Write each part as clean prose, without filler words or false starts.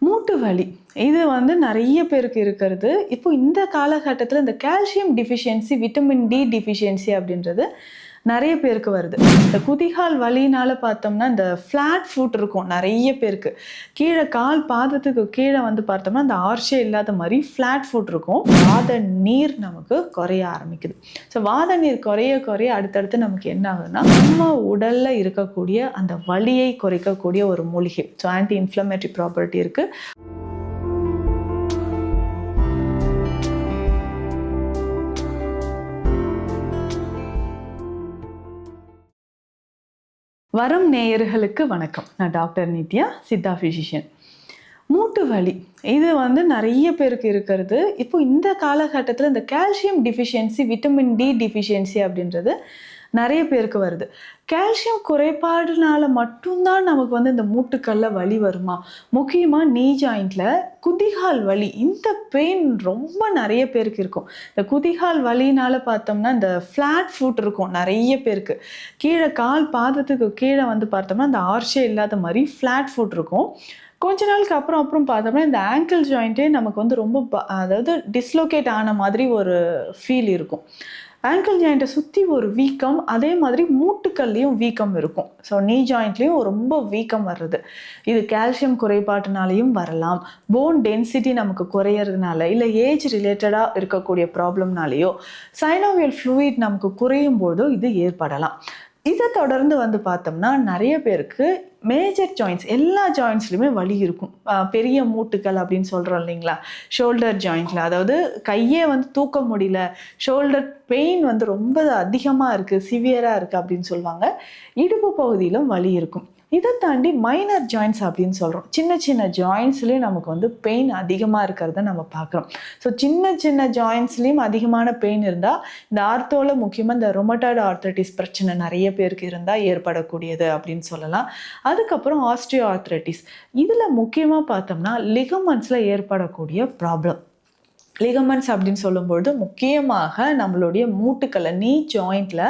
மூட்டு வலி இது நிறைய பேருக்கு இருக்கிறது. இப்போ இந்த காலகட்டத்தில இந்த calcium deficiency, vitamin D deficiency அப்படின்றது நெறைய பேருக்கு வருது. இந்த குதிகால் வலினால பார்த்தோம்னா, இந்த ஃப்ளாட் ஃபுட் இருக்கும் நெறைய பேருக்கு. கீழ கால் பாதத்துக்கு கீழ பார்த்தோம்னா, அந்த ஆர்ச்சே இல்லாத மாரி ஃப்ளாட் ஃபுட் இருக்கும். வாத நீர் நமக்கு குறைய ஆரம்பிக்குது. ஸோ வாத நீர் குறைய குறைய அடுத்தடுத்து நமக்கு என்ன ஆகுதுன்னா, நம்ம உடல்ல இருக்கக்கூடிய அந்த வலியை குறைக்கக்கூடிய ஒரு மூலிகை. ஸோ ஆன்டி இன்ஃப்ளமேட்டரி ப்ராப்பர்ட்டி இருக்கு. வரும் நேயர்களுக்கு வணக்கம். நான் டாக்டர் நித்யா, சித்தா ஃபிசிஷியன். மூட்டு வலி இது நிறைய பேருக்கு இருக்கிறது. இப்போ இந்த காலகட்டத்தில் இந்த calcium deficiency, vitamin D deficiency அப்படின்றது நிறைய பேருக்கு வருது. கால்சியம் குறைபாடுனால மட்டும்தான் நமக்கு இந்த மூட்டுக்கல்ல வலி வருமா? முக்கியமாக நீ ஜாயிண்டில் குதிகால் வலி, இந்த பெயின் ரொம்ப நிறைய பேருக்கு இருக்கும். இந்த குதிகால் வலினால பார்த்தோம்னா, இந்த ஃப்ளாட் ஃபுட் இருக்கும் நிறைய பேருக்கு. கீழே கால் பாதத்துக்கு கீழே பார்த்தோம்னா, அந்த ஆர்ச்சே இல்லாத மாதிரி ஃப்ளாட் ஃபுட் இருக்கும். கொஞ்ச நாளுக்கு அப்புறம் பார்த்தோம்னா, இந்த ஆங்கிள் ஜாயிண்ட்டே நமக்கு ரொம்ப அதாவது டிஸ்லோகேட் ஆன மாதிரி ஒரு ஃபீல் இருக்கும். ஆங்கிள் ஜாயிண்ட்டை சுற்றி ஒரு வீக்கம், அதே மாதிரி மூட்டுக்கல்லையும் வீக்கம் இருக்கும். ஸோ நீ ஜாயிண்ட்லேயும் ரொம்ப வீக்கம் வர்றது. இது கால்சியம் குறைபாட்டினாலையும் வரலாம், போன் டென்சிட்டி நமக்கு குறையிறதுனால, இல்லை ஏஜ் ரிலேட்டடாக இருக்கக்கூடிய ப்ராப்ளம்னாலேயோ, சைனோவியல் ஃப்ளூயிட் நமக்கு குறையும் போதோ இது ஏற்படலாம். இதை தொடர்ந்து பார்த்தோம்னா நிறைய பேருக்கு மேஜர் ஜாயின்ட்ஸ், எல்லா ஜாயின்ட்ஸ்லையுமே வலி இருக்கும். பெரிய மூட்டுக்கள் அப்படின்னு சொல்கிறோம் இல்லைங்களா, ஷோல்டர் ஜாயிண்டில், அதாவது கையே தூக்க முடியல, ஷோல்டர் பெயின் ரொம்ப அதிகமாக இருக்குது, சிவியராக இருக்குது அப்படின்னு சொல்லுவாங்க. இடுப்பு பகுதியிலும் வலி இருக்கும். இதை தாண்டி மைனர் ஜாயின்ட்ஸ் அப்படின்னு சொல்கிறோம். சின்ன சின்ன ஜாயின்ட்ஸ்லேயும் நமக்கு பெயின் அதிகமாக இருக்கிறத நம்ம பார்க்குறோம். ஸோ சின்ன சின்ன ஜாயின்ட்ஸ்லேயும் அதிகமான பெயின் இருந்தால், இந்த ஆர்த்தோவில் முக்கியமாக இந்த ரொமட்டாய்டு ஆர்த்ரைட்டிஸ் பிரச்சனை நிறைய பேருக்கு இருந்தால் ஏற்படக்கூடியது அப்படின்னு சொல்லலாம். அதுக்கப்புறம் ஆஸ்ட்ரியோ ஆர்த்ரைட்டிஸ், இதில் முக்கியமாக பார்த்தோம்னா லிகமெண்ட்ஸில் ஏற்படக்கூடிய ப்ராப்ளம். லிகமெண்ட்ஸ் அப்படின்னு சொல்லும்பொழுது முக்கியமாக நம்மளுடைய மூட்டுக்களை, நீ ஜாயிண்டில்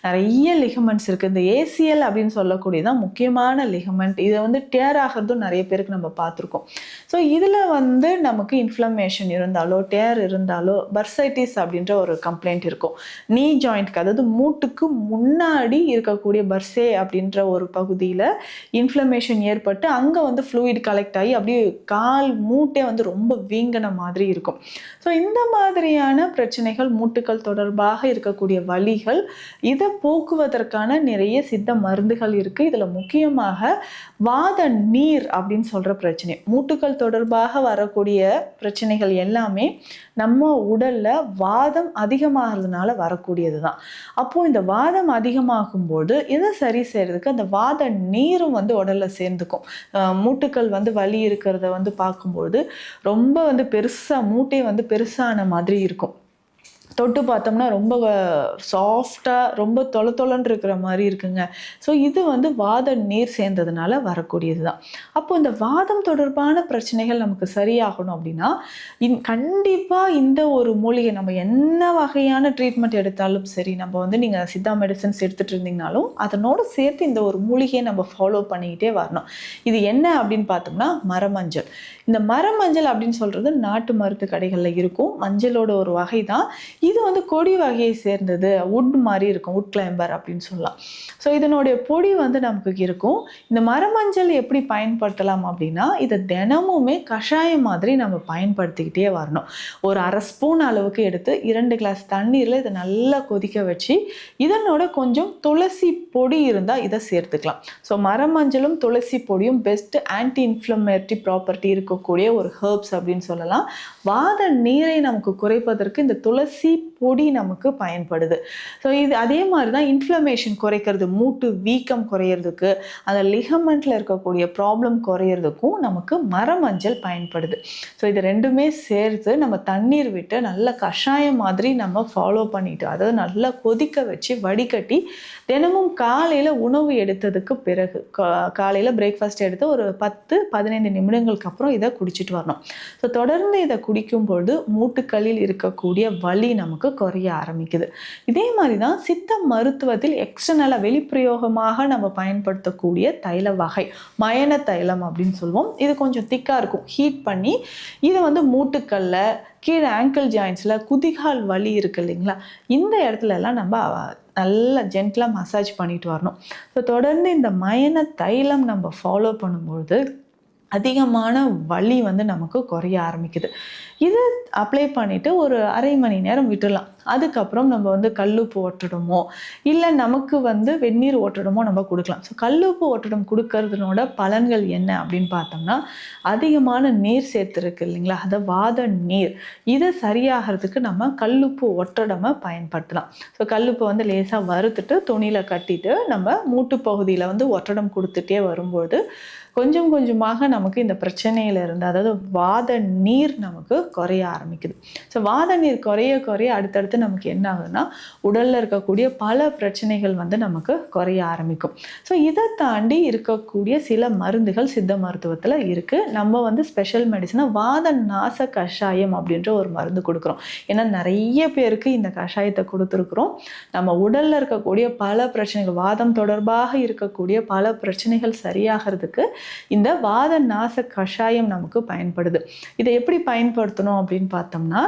நிறைய லிகமெண்ட்ஸ் இருக்குது. இந்த ஏசிஎல் அப்படின்னு சொல்லக்கூடியதான் முக்கியமான லிகமெண்ட். இதை டேர் ஆகிறதும் நிறைய பேருக்கு நம்ம பார்த்துருக்கோம். ஸோ இதில் நமக்கு இன்ஃப்ளமேஷன் இருந்தாலோ, டேர் இருந்தாலோ, பர்சைட்டிஸ் அப்படின்ற ஒரு கம்ப்ளைண்ட் இருக்கும். நீ ஜாயிண்ட்க்கு, அதாவது மூட்டுக்கு முன்னாடி இருக்கக்கூடிய பர்சே அப்படின்ற ஒரு பகுதியில் இன்ஃப்ளமேஷன் ஏற்பட்டு அங்கே ஃப்ளூயிட் கலெக்ட் ஆகி அப்படியே கால் மூட்டே ரொம்ப வீங்கின மாதிரி இருக்கும். ஸோ இந்த மாதிரியான பிரச்சனைகள், மூட்டுக்கள் தொடர்பாக இருக்கக்கூடிய வலிகள், இதை போக்குவதற்கான நிறைய சித்த மருந்துகள் இருக்குது. இதில் முக்கியமாக வாத நீர் அப்படின்னு சொல்கிற பிரச்சனை, மூட்டுக்கள் தொடர்பாக வரக்கூடிய பிரச்சனைகள் எல்லாமே நம்ம உடலில் வாதம் அதிகமாகிறதுனால வரக்கூடியது தான். அப்போது இந்த வாதம் அதிகமாகும்போது இதை சரி செய்கிறதுக்கு அந்த வாத நீரும் உடலில் சேர்ந்துக்கும். மூட்டுக்கள் வலி இருக்கிறத பார்க்கும்போது ரொம்ப பெருசாக மூட்டை பெருசான மாதிரி இருக்கும். தொட்டு பார்த்தோம்னா ரொம்ப சாஃப்டாக, ரொம்ப தொளன்னு இருக்கிற மாதிரி இருக்குங்க. ஸோ இது வாத நீர் சேர்ந்ததுனால வரக்கூடியது தான். அப்போ இந்த வாதம் தொடர்பான பிரச்சனைகள் நமக்கு சரியாகணும் அப்படின்னா, கண்டிப்பாக இந்த ஒரு மூலிகை, நம்ம என்ன வகையான ட்ரீட்மெண்ட் எடுத்தாலும் சரி, நம்ம நீங்கள் சித்தா மெடிசன்ஸ் எடுத்துகிட்டு இருந்தீங்கனாலும் அதனோடு சேர்த்து இந்த ஒரு மூலிகையை நம்ம ஃபாலோ பண்ணிக்கிட்டே வரணும். இது என்ன அப்படின்னு பார்த்தோம்னா மரமஞ்சள். இந்த மரமஞ்சள் அப்படின்னு சொல்கிறது நாட்டு மருந்து கடைகளில் இருக்கும் மஞ்சளோட ஒரு வகை தான். இது கொடி வகையை சேர்ந்தது, வுட் மாதிரி இருக்கும், வுட் கிளைம்பர் அப்படின்னு சொல்லலாம். ஸோ இதனுடைய பொடி நமக்கு இருக்கும். இந்த மரமஞ்சள் எப்படி பயன்படுத்தலாம் அப்படின்னா, இதை தினமுமே கஷாயம் மாதிரி நம்ம பயன்படுத்திக்கிட்டே வரணும். ஒரு 1/2 ஸ்பூன் அளவுக்கு எடுத்து 2 கிளாஸ் தண்ணீரில் இதை நல்லா கொதிக்க வச்சு, இதனோட கொஞ்சம் துளசி பொடி இருந்தால் இதை சேர்த்துக்கலாம். ஸோ மரமஞ்சளும் துளசி பொடியும் பெஸ்ட் ஆன்டி இன்ஃப்ளமேட்டரி ப்ராப்பர்ட்டி இருக்கக்கூடிய ஒரு ஹெர்ப்ஸ் அப்படின்னு சொல்லலாம். வாத நீரை நமக்கு குறைப்பதற்கு இந்த துளசி பொடி நமக்கு பயன்படுது. ஸோ இது அதே மாதிரி தான் இன்ஃப்ளமேஷன் குறைக்கிறது, மூட்டு வீக்கம் குறையிறதுக்கு, அந்த லிகமெண்ட்டில் இருக்கக்கூடிய ப்ராப்ளம் குறையிறதுக்கும் நமக்கு மரமஞ்சள் பயன்படுது. ஸோ இது ரெண்டுமே சேர்த்து நம்ம தண்ணீர் விட்டு நல்லா கஷாயம் மாதிரி நம்ம ஃபாலோ பண்ணிட்டு, அதாவது நல்லா கொதிக்க வச்சு வடிகட்டி தினமும் காலையில் உணவு எடுத்ததுக்கு பிறகு, காலையில் பிரேக்ஃபாஸ்ட் எடுத்து ஒரு 10-15 நிமிடங்களுக்கு அப்புறம் இதை குடிச்சிட்டு வரணும். ஸோ தொடர்ந்து இதை குடிக்கும்பொழுது மூட்டுக்களில் இருக்கக்கூடிய வலி நமக்கு குறைய ஆரம்பிக்குது. இதே மாதிரி தான் சித்த மருத்துவத்தில் எக்ஸ்டர்னலாக வெளிப்பிரயோகமாக நம்ம பயன்படுத்தக்கூடிய தைல வகை மயன தைலம் அப்படின்னு சொல்லுவோம். இது கொஞ்சம் திக்காக இருக்கும். ஹீட் பண்ணி இதை வந்து மூட்டுக்கல்ல, கீழே ஆங்கிள் ஜாயின்ஸில் குதிகால் வலி இருக்குது இல்லைங்களா, இந்த இடத்துல எல்லாம் நம்ம நல்லா ஜென்டலாக மசாஜ் பண்ணிட்டு வரணும். ஸோ தொடர்ந்து இந்த மயன தைலம் நம்ம ஃபாலோ பண்ணும்பொழுது அதிகமான வலி வந்து நமக்கு குறைய ஆரம்பிக்குது. இது அப்ளை பண்ணிவிட்டு ஒரு அரை மணி நேரம் விட்டுடலாம். அதுக்கப்புறம் நம்ம வந்து கல்லுப்பு ஒட்டடமோ இல்லை நமக்கு வந்து வெந்நீர் ஒட்டடமோ நம்ம கொடுக்கலாம். ஸோ கல்லுப்பு ஒட்டடம் கொடுக்கறதுனோட பலன்கள் என்ன அப்படின்னு பார்த்தோம்னா, அதிகமான நீர் சேர்த்துருக்கு இல்லைங்களா, அதை வாத நீர், இதை சரியாகிறதுக்கு நம்ம கல்லுப்பு ஒட்டடமை பயன்படுத்தலாம். ஸோ கல்லுப்பை வந்து லேசாக வறுத்துட்டு துணியில் கட்டிட்டு நம்ம மூட்டு பகுதியில் வந்து ஒட்டடம் கொடுத்துட்டே வரும்போது கொஞ்சம் கொஞ்சமாக நமக்கு இந்த பிரச்சனையிலிருந்து, அதாவது வாத நீர் நமக்கு குறைய ஆரம்பிக்குது. ஸோ வாத நீர் குறைய குறைய அடுத்தடுத்து நமக்கு என்ன ஆகுதுன்னா, உடலில் இருக்கக்கூடிய பல பிரச்சனைகள் வந்து நமக்கு குறைய ஆரம்பிக்கும். ஸோ இதை தாண்டி இருக்கக்கூடிய சில மருந்துகள் சித்த மருத்துவத்தில் இருக்குது. நம்ம வந்து ஸ்பெஷல் மெடிசனாக வாத நாச கஷாயம் அப்படின்ற ஒரு மருந்து கொடுக்குறோம். ஏன்னா நிறைய பேருக்கு இந்த கஷாயத்தை கொடுத்துருக்குறோம். நம்ம உடலில் இருக்கக்கூடிய பல பிரச்சனைகள், வாதம் தொடர்பாக இருக்கக்கூடிய பல பிரச்சனைகள் சரியாகிறதுக்கு இந்த வாத நாச கஷாயம் நமக்கு பயன்படுது. இதை எப்படி பயன்படுத்தணும் அப்படின்னு பார்த்தோம்னா,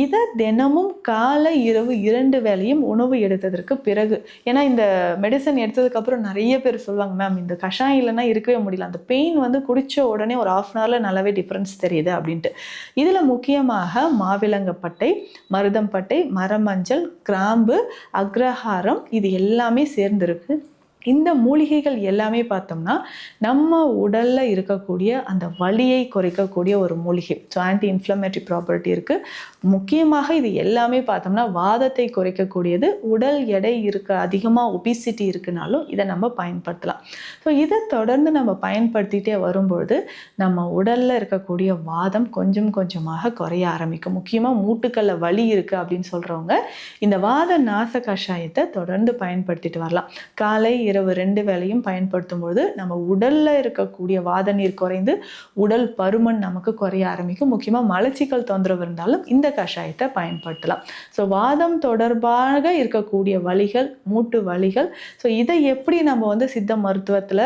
இதை தினமும் காலை இரவு 2 வேளையும் உணவு எடுத்ததற்கு பிறகு, ஏன்னா இந்த மெடிசன் எடுத்ததுக்கப்புறம் நிறைய பேர் சொல்லுவாங்க, மேம் இந்த கஷாயம் இல்லைன்னா இருக்கவே முடியல, அந்த பெயின் வந்து குடித்த உடனே ஒரு 1/2 hourல நல்லாவே டிஃப்ரென்ஸ் தெரியுது அப்படின்ட்டு. இதில் முக்கியமாக மாவிலங்கப்பட்டை, மருதம்பட்டை, மரமஞ்சள், கிராம்பு, அக்ரஹாரம் இது எல்லாமே சேர்ந்திருக்கு. இந்த மூலிகைகள் எல்லாமே பார்த்தோம்னா நம்ம உடலில் இருக்கக்கூடிய அந்த வலியை குறைக்கக்கூடிய ஒரு மூலிகை. ஸோ ஆன்டி இன்ஃப்ளமேட்டரி ப்ராப்பர்ட்டி இருக்குது. முக்கியமாக இது எல்லாமே பார்த்தோம்னா வாதத்தை குறைக்கக்கூடியது. உடல் எடை அதிகமாக ஒபிசிட்டி இருக்குனாலும் இதை நம்ம பயன்படுத்தலாம். ஸோ இதை தொடர்ந்து நம்ம பயன்படுத்திகிட்டே வரும்பொழுது நம்ம உடலில் இருக்கக்கூடிய வாதம் கொஞ்சம் கொஞ்சமாக குறைய ஆரம்பிக்கும். முக்கியமாக மூட்டுக்கல்ல வலி இருக்குது அப்படின்னு சொல்கிறவங்க இந்த வாத நாச கஷாயத்தை தொடர்ந்து பயன்படுத்திட்டு வரலாம். காலை இரவு 2 வேளையும் பயன்படுத்தும் பொழுது நம்ம உடல்ல இருக்கக்கூடிய வாத நீர் குறைந்து உடல் பருமன் நமக்கு குறைய ஆரம்பிக்கும். முக்கியமாக மலச்சிக்கல் தொந்தரவு இருந்தாலும் இந்த கஷாயத்தை பயன்படுத்தலாம். ஸோ வாதம் தொடர்பாக இருக்கக்கூடிய வலிகள், மூட்டு வலிகள், ஸோ இதை எப்படி நம்ம வந்து சித்த மருத்துவத்தில்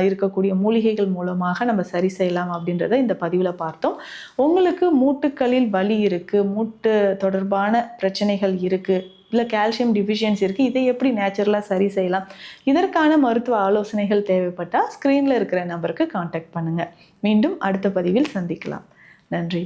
இருக்கக்கூடிய மூலிகைகள் மூலமாக நம்ம சரி செய்யலாம் அப்படின்றத இந்த பதிவில் பார்த்தோம். உங்களுக்கு மூட்டுக்களில் வலி இருக்குது, மூட்டு தொடர்பான பிரச்சனைகள் இருக்குது, இல்லை கால்சியம் டிஃபிஷியன்சி இருக்குது, இதை எப்படி நேச்சுரலாக சரி செய்யலாம், இதற்கான மருத்துவ ஆலோசனைகள் தேவைப்பட்டால் ஸ்க்ரீனில் இருக்கிற நம்பருக்கு காண்டாக்ட் பண்ணுங்கள். மீண்டும் அடுத்த பதிவில் சந்திக்கலாம். நன்றி.